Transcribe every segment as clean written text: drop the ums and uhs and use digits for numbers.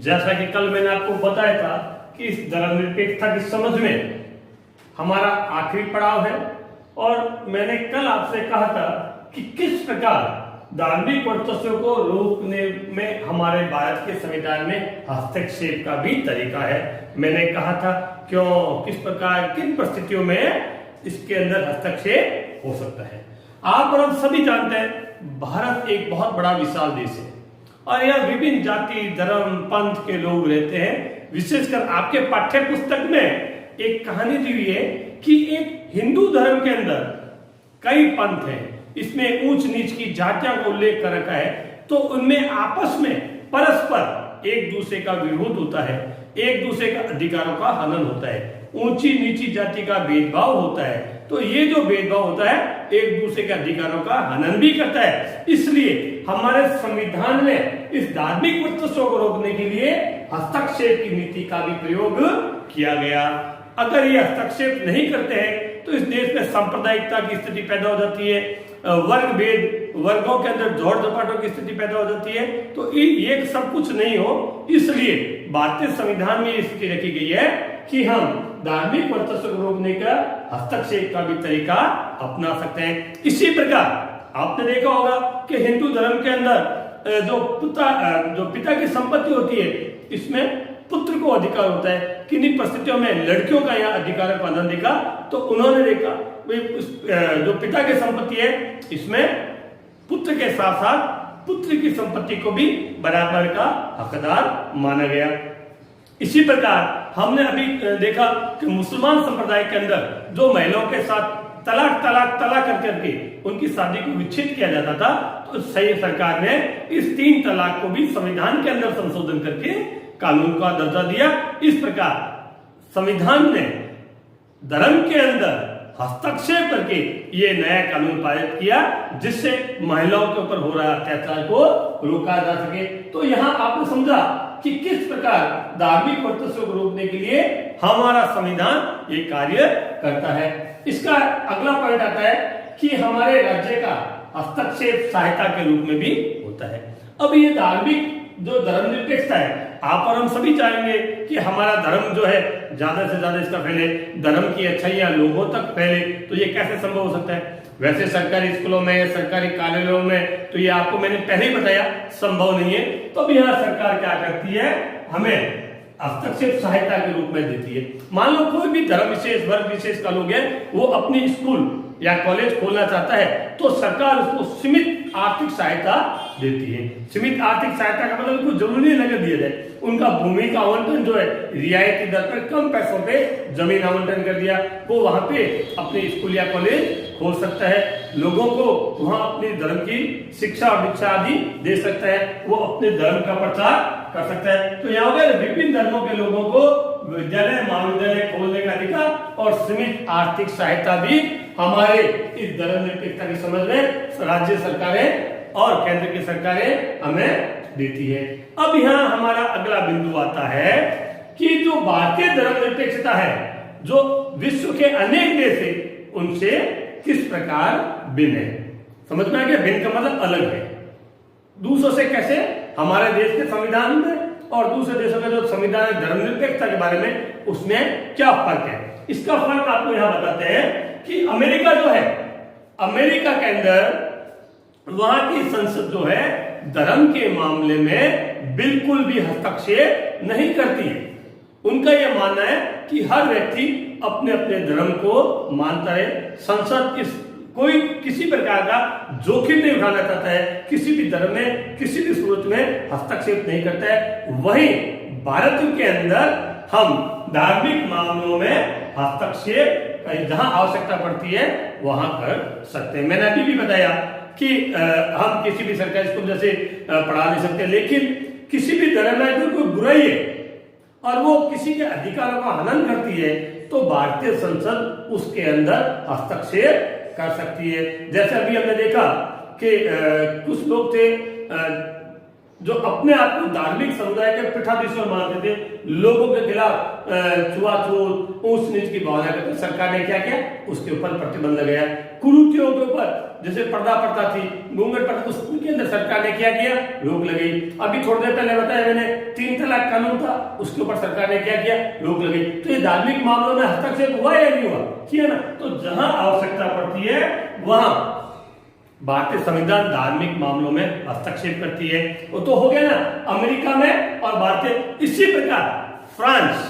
जैसा कि कल मैंने आपको बताया था कि इस धर्मनिरपेक्षता की समझ में हमारा आखिरी पड़ाव है, और मैंने कल आपसे कहा था कि किस प्रकार धार्मिक वर्चस्व को रोकने में हमारे भारत के संविधान में हस्तक्षेप का भी तरीका है। मैंने कहा था क्यों, किस प्रकार, किन परिस्थितियों में इसके अंदर हस्तक्षेप हो सकता है। आप और हम सभी जानते हैं भारत एक बहुत बड़ा विशाल देश है और यहाँ विभिन्न जाति, धर्म, पंथ के लोग रहते हैं। विशेषकर आपके पाठ्य पुस्तक में एक कहानी दी हुई है कि एक हिंदू धर्म के अंदर कई पंथ हैं, इसमें ऊंच नीच की जातियों का उल्लेख कर रखा है, तो उनमें आपस में परस्पर एक दूसरे का विरोध होता है, एक दूसरे का अधिकारों का हनन होता है, ऊंची नीची जाति का भेदभाव होता है। तो ये जो भेदभाव होता है एक दूसरे के अधिकारों का हनन भी करता है। इसलिए हमारे संविधान में इस धार्मिक वर्चस्व को रोकने के लिए हस्तक्षेप की नीति का भी प्रयोग किया गया। अगर ये हस्तक्षेप नहीं करते हैं तो इस देश में सांप्रदायिकता की स्थिति पैदा हो जाती है, वर्ग भेद, वर्गों के अंदर जोड़ जपाटों की स्थिति पैदा हो जाती है। तो ये सब कुछ नहीं हो, इसलिए भारतीय संविधान में ये स्थिति रखी गई है कि हम धार्मिक वर्चस्व को रोकने का हस्तक्षेप का भी तरीका अपना सकते हैं। इसी प्रकार आपने देखा होगा कि हिंदू धर्म के अंदर जो पिता की संपत्ति होती है, इसमें पुत्र को अधिकार होता है। किन्हीं परिस्थितियों में लड़कियों का यहाँ अधिकार का आनंद देखा, तो उन्होंने देखा जो पिता की संपत्ति है इसमें पुत्र के साथ साथ पुत्र की संपत्ति को भी बराबर का हकदार माना गया। इसी प्रकार हमने अभी देखा कि मुसलमान संप्रदाय के अंदर जो महिलाओं के साथ तलाक करके उनकी शादी को विच्छेद किया जाता था, तो सही सरकार ने इस 3 तलाक को भी संविधान के अंदर संशोधन करके कानून का दर्जा दिया। इस प्रकार संविधान ने धर्म के अंदर हस्तक्षेप करके ये नया कानून पारित किया, जिससे महिलाओं के ऊपर हो रहा अत्याचार को रोका जा सके। तो यहाँ आपने समझा कि किस प्रकार धार्मिक वर्चस्व को रोकने के लिए हमारा संविधान ये कार्य करता है। इसका अगला पॉइंट आता है कि हमारे राज्य का हस्तक्षेप सहायता के रूप में भी होता है। अब ये धार्मिक जो धर्मनिरपेक्षता है, आप और हम सभी चाहेंगे कि हमारा धर्म जो है ज्यादा से ज्यादा इसका फैले, धर्म की अच्छाइयां लोगों तक फैले। तो ये कैसे संभव हो सकता है? वैसे सरकारी स्कूलों में, सरकारी कार्यालयों में तो ये आपको मैंने पहले ही बताया संभव नहीं है। तो अब यहाँ सरकार क्या करती है, हमें हस्तक्षेप सहायता के रूप में देती है। मान लो कोई भी धर्म विशेष, वर्ग विशेष का लोग है, वो अपनी स्कूल या कॉलेज खोलना चाहता है, तो सरकार उसको सीमित आर्थिक सहायता देती है। सीमित आर्थिक सहायता का मतलब उसको जरूरी नगद दिया जाए, उनका भूमि का आवंटन जो है रियायती दर पर कम पैसों पे जमीन आवंटन कर दिया, वो वहां पे अपने स्कूल या कॉलेज खोल सकता है, लोगों को वहां अपने धर्म की शिक्षा और दीक्षा आदि दे सकता है, वो अपने धर्म का प्रचार कर सकता है। तो यहाँ पे विभिन्न धर्मों के लोगों को विद्यालय, महाविद्यालय खोलने का अधिकार और सीमित आर्थिक सहायता भी हमारे इस धर्मनिरपेक्षता की समझ में राज्य सरकारें और केंद्र की सरकारें हमें देती है। अब यहाँ हमारा अगला बिंदु आता है कि जो भारतीय धर्मनिरपेक्षता है, जो विश्व के अनेक देश है, उनसे किस प्रकार भिन्न है। समझ में आ गया? भिन्न का मतलब अलग है। दूसरों से कैसे? हमारे देश के संविधान में और दूसरे देशों का जो संविधान है धर्मनिरपेक्षता के बारे में, उसमें क्या फर्क है। इसका फर्क आपको यहाँ बताते हैं कि अमेरिका जो है, अमेरिका के अंदर वहां की संसद जो है धर्म के मामले में बिल्कुल भी हस्तक्षेप नहीं करती है। उनका यह मानना है कि हर व्यक्ति अपने अपने धर्म को मानता है। संसद कोई किसी प्रकार का जोखिम नहीं उठाना चाहता है, किसी भी धर्म में, किसी भी सूरत में हस्तक्षेप नहीं करता है। वहीं भारत के अंदर हम धार्मिक मामलों में हस्तक्षेप जहां आवश्यकता पड़ती है वहां कर सकते हैं। मैंने अभी भी बताया कि हम किसी भी सरकारी स्कूल जैसे पढ़ा नहीं सकते, लेकिन किसी भी धर्म में अगर कोई बुराई है और वो किसी के अधिकारों का हनन करती है, तो भारतीय संसद उसके अंदर हस्तक्षेप कर सकती है। जैसे अभी हमने देखा कि कुछ लोग थे जो अपने आप को धार्मिक समुदाय के पीठाधीश्वर मानते थे, लोगों के खिलाफ छुआछूत, ऊंच नीच की भावना करते, सरकार ने क्या किया, उसके ऊपर प्रतिबंध लगाया। कुरीतियों के ऊपर, जैसे पर्दा प्रथा थी, घूंघट प्रथा, उसके अंदर सरकार ने क्या किया, रोक लगाई। अभी थोड़ी देर पहले बताया मैंने 3 तलाक कानून था, उसके ऊपर सरकार ने क्या किया, रोक लगाई। तो ये धार्मिक मामलों में हस्तक्षेप हुआ या नहीं हुआ, किया ना। तो जहां आवश्यकता पड़ती है वहां भारतीय संविधान धार्मिक मामलों में हस्तक्षेप करती है। वो तो हो गया ना अमेरिका में और भारतीय। इसी प्रकार फ्रांस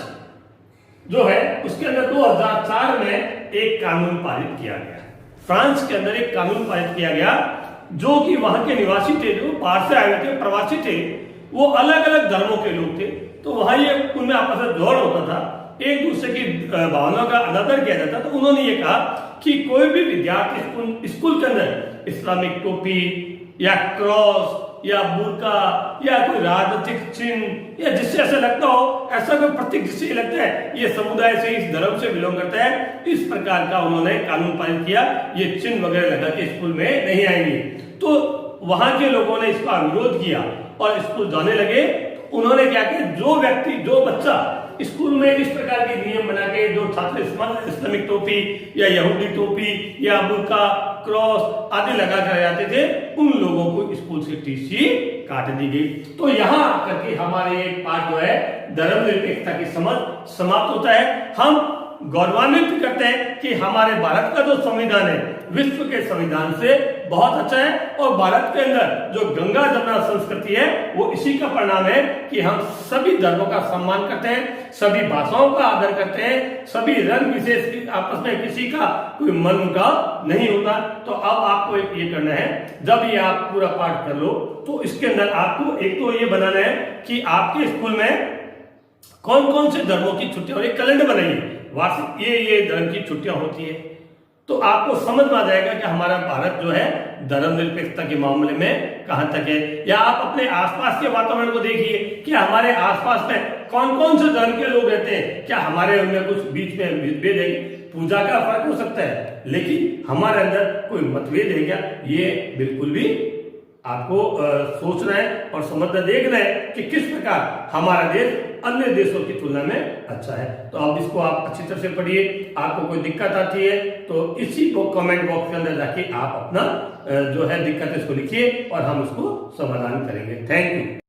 जो है उसके अंदर 2004 में एक कानून पारित किया गया। फ्रांस के अंदर एक कानून पारित किया गया जो कि वहां के निवासी थे, जो बाहर से आए थे, प्रवासी थे, वो अलग अलग धर्मों के लोग थे। तो वहां ये उनमें आपस में जोड़ होता था, एक दूसरे की भावनाओं का अनादर किया जाता। तो उन्होंने ये कहा कि कोई भी विद्यार्थी स्कूल के अंदर इस्लामिक टोपी या क्रॉस या बुर्का या कोई राजनीतिक चिन्ह या जिससे ऐसा लगता हो, ऐसा कोई प्रतीक जिससे लगता है ये समुदाय से, इस धर्म से बिलोंग करता है, इस प्रकार का उन्होंने कानून पारित किया। ये चिन्ह वगैरह लगा के स्कूल में नहीं आएंगे। तो वहां के लोगों ने इसका विरोध किया और स्कूल जाने लगे। तो उन्होंने क्या किया, जो व्यक्ति, जो बच्चा स्कूल में इस प्रकार के नियम बना के, जो छात्र इस्लामिक टोपी या यहूदी टोपी या बुर्का, क्रॉस आदि लगा कर जाते थे, उन लोगों को स्कूल से टीसी काट दी गई। तो यहां आकर के हमारे एक पाठ जो है धर्मनिरपेक्षता की समझ समाप्त होता है। हम गौरवान्वित करते हैं कि हमारे भारत का जो संविधान है विश्व के संविधान से बहुत अच्छा है, और भारत के अंदर जो गंगा जमुना संस्कृति है वो इसी का परिणाम है कि हम सभी धर्मों का सम्मान करते हैं, सभी भाषाओं का आदर करते हैं, सभी रंग विशेष आपस में किसी का कोई मन मुटाव नहीं होता। तो अब आपको ये करना है, जब ये आप पूरा पाठ कर लो तो इसके अंदर आपको एक तो ये बनाना है कि आपके स्कूल में कौन कौन से धर्मों की छुट्टियां, और एक कैलेंडर बनाइए वार्षिक, ये धर्म की छुट्टियां होती है। तो आपको समझ में आ जाएगा कि हमारा भारत जो है धर्मनिरपेक्षता के मामले में कहां तक है। या आप अपने आसपास के वातावरण को देखिए कि हमारे आसपास में कौन कौन से धर्म के लोग रहते हैं। क्या हमारे उनमें कुछ बीच में मतभेद है, पूजा का फर्क हो सकता है, लेकिन हमारे अंदर कोई मतभेद है क्या, ये बिल्कुल भी आपको सोचना है और समझना, देखना है कि किस प्रकार हमारा देश अन्य देशों की तुलना में अच्छा है। तो अब इसको आप अच्छी तरह से पढ़िए। आपको कोई दिक्कत आती है तो इसी को कमेंट बॉक्स के अंदर जाके आप अपना जो है दिक्कत इसको लिखिए और हम उसको समाधान करेंगे। Thank you.